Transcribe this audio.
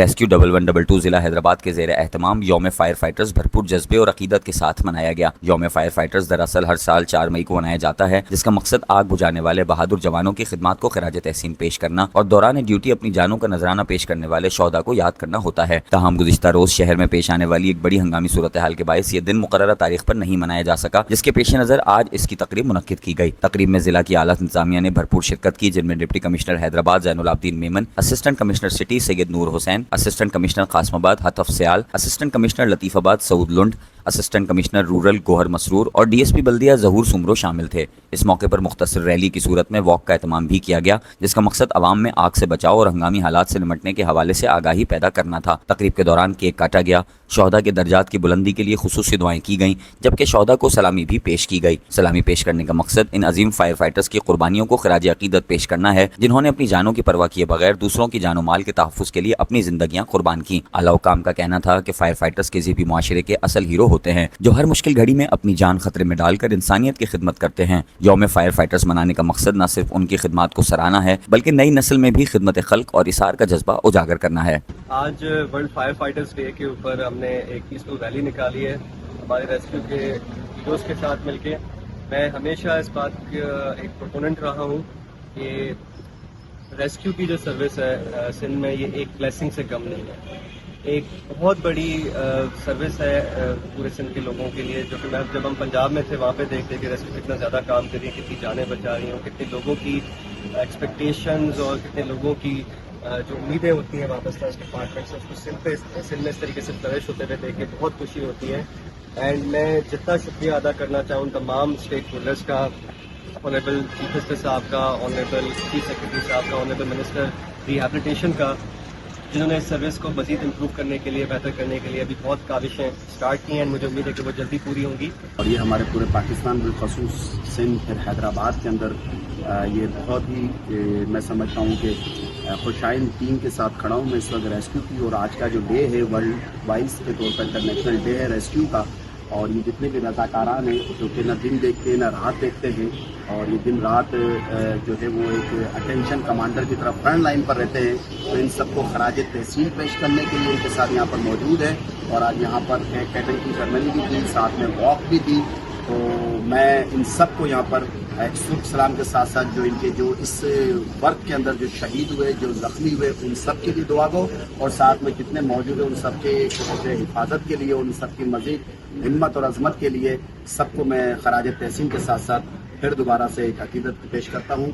Rescue 1122 ضلع حیدرآباد کے زیر اہتمام یوم فائر فائٹرز بھرپور جذبے اور عقیدت کے ساتھ منایا گیا۔ یوم فائر فائٹرز دراصل ہر سال 4 مئی کو منایا جاتا ہے، جس کا مقصد آگ بجھانے والے بہادر جوانوں کی خدمات کو خراج تحسین پیش کرنا اور دوران ڈیوٹی اپنی جانوں کا نذرانہ پیش کرنے والے شہداء کو یاد کرنا ہوتا ہے۔ تاہم گزشتہ روز شہر میں پیش آنے والی ایک بڑی ہنگامی صورتحال کے باعث یہ دن مقررہ تاریخ پر نہیں منایا جا سکا، جس کے پیش نظر آج اس کی تقریب منعقد کی گئی۔ تقریب میں ضلع کی اعلیٰ انتظامیہ نے بھرپور شرکت کی، جن میں ڈپٹی کمشنر حیدرآباد زین العابدین میمن، اسسٹنٹ کمشنر سٹی سید نور حسین، اسسٹنٹ کمشنر قاسم آباد حطف سیال، اسسٹنٹ کمشنر لطیف آباد سعود لنڈ، اسسٹنٹ کمشنر رورل گوہر مسرور اور ڈی ایس پی بلدیہ ظہور سمرو شامل تھے۔ اس موقع پر مختصر ریلی کی صورت میں واک کا اہتمام بھی کیا گیا، جس کا مقصد عوام میں آگ سے بچاؤ اور ہنگامی حالات سے نمٹنے کے حوالے سے آگاہی پیدا کرنا تھا۔ تقریب کے دوران کیک کاٹا گیا، شہداء کے درجات کی بلندی کے لیے خصوصی دعائیں کی گئیں، جبکہ شہداء کو سلامی بھی پیش کی گئی۔ سلامی پیش کرنے کا مقصد ان عظیم فائر فائٹرز کی قربانیوں کو خراج عقیدت پیش کرنا ہے، جنہوں نے اپنی جانوں کی پرواہ کیے بغیر دوسروں کی جان و مال کے تحفظ کے لیے اپنی زندگیاں قربان کیں۔ اعلیٰ حکام کا کہنا تھا کہ فائر فائٹرز کسی بھی معاشرے کے اصل ہیرو ہوتے ہیں، جو ہر مشکل گھڑی میں اپنی جان خطرے میں ڈال کر انسانیت کی خدمت کرتے ہیں۔ یوم فائر فائٹرز منانے کا مقصد نہ صرف ان کی خدمات کو سراہنا ہے، بلکہ نئی نسل میں بھی خدمت خلق اور اثار کا جذبہ اجاگر کرنا ہے۔ آج ورلڈ فائر فائٹرز ڈے کے اوپر ہم نے ایک پیسفل ریلی نکالی ہے ہمارے ریسکیو کے ہیروز کے ساتھ مل کے۔ میں ہمیشہ اس بات کا ایک پروپوننٹ رہا ہوں کہ ریسکیو کی جو سروس ہے سندھ میں، یہ ایک بلیسنگ سے کم نہیں ہے، ایک بہت بڑی سروس ہے پورے سندھ کے لوگوں کے لیے، جو کہ جب ہم پنجاب میں تھے وہاں پہ دیکھتے کہ ریسکیو کتنا زیادہ کام کر رہی ہے، کتنی جانیں بچا رہی ہیں، کتنے لوگوں کی ایکسپیکٹیشنز اور کتنے لوگوں کی جو امیدیں ہوتی ہیں واپس اس ڈپارٹمنٹ سے، اس کو سندھ میں اس طریقے سے فلرش ہوتے ہوئے دیکھ کے بہت خوشی ہوتی ہے۔ اینڈ میں جتنا شکریہ ادا کرنا چاہوں تمام اسٹیک ہولڈرس کا، آنریبل چیف مسٹر صاحب کا، آنریبل چیف سیکرٹری صاحب کا، آنریبل منسٹر ریہیبلیٹیشن کا، جنہوں نے اس سروس کو مزید امپروو کرنے کے لیے، بہتر کرنے کے لیے ابھی بہت کاوشیں اسٹارٹ کی ہیں، مجھے امید ہے کہ وہ جلدی پوری ہوں گی۔ اور یہ ہمارے پورے پاکستان بالخصوص سندھ پھر حیدرآباد کے اندر یہ بہت ہی میں سمجھتا ہوں کہ خوشائن ٹیم کے ساتھ کھڑا ہوں میں اس وقت ریسکیو کی، اور آج کا جو ڈے ہے ورلڈ وائز کے طور پر انٹرنیشنل ڈے ہے ریسکیو کا، اور یہ جتنے بھی رضاکاران ہیں جو کہ نہ دن دیکھتے نہ رات دیکھتے ہیں، اور یہ دن رات جو ہے وہ ایک اٹینشن کمانڈر کی طرف فرنٹ لائن پر رہتے ہیں، تو ان سب کو خراج تحسین پیش کرنے کے لیے ان کے ساتھ یہاں پر موجود ہے۔ اور آج یہاں پر کیٹل کی سرمنی بھی تھی، ساتھ میں واک بھی تھی، تو میں ان سب کو یہاں پر ایک سلام کے ساتھ ساتھ جو ان کے جو اس ورک کے اندر جو شہید ہوئے، جو زخمی ہوئے، ان سب کے لیے دعا گو، اور ساتھ میں جتنے موجود ہیں ان سب کے حفاظت کے لیے، ان سب کی مزید ہمت اور عظمت کے لیے سب کو میں خراج تحسین کے ساتھ ساتھ پھر دوبارہ سے ایک عقیدت پیش کرتا ہوں۔